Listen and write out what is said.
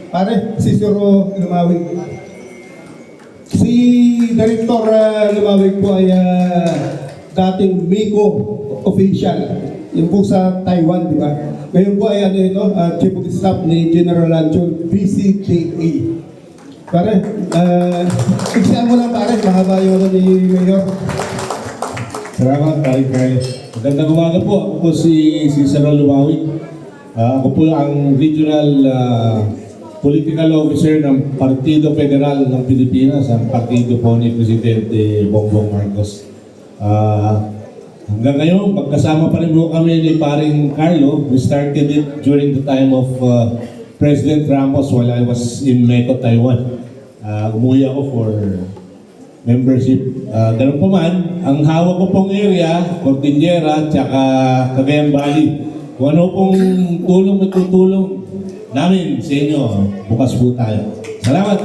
Pare, si Siro Lumawig. Si Director Lumawig po ay dating Miko official. Yung po sa Taiwan, di ba? Ngayon po ay Chief of Staff ni General Lanchon, PCTA. Pare, igsihan mo lang pare, mahaba yung ni Mayor. Salamat, Kay. Magandang umaga po. Ako po si Siro Lumawig. Ako po ang Regional Political Officer ng Partido Federal ng Pilipinas, ang partido po ni Presidente Bongbong Marcos. Hanggang ngayon, magkasama pa rin po kami ni paring Carlo. We started it during the time of President Ramos while I was in Meko, Taiwan. Umuwi ako for membership. Ganun po man, ang hawak ko pong area, Cordillera, tsaka Cagayan Valley. Kung ano pong tulong matutulong namin sa inyo, bukas po tayo. Salamat!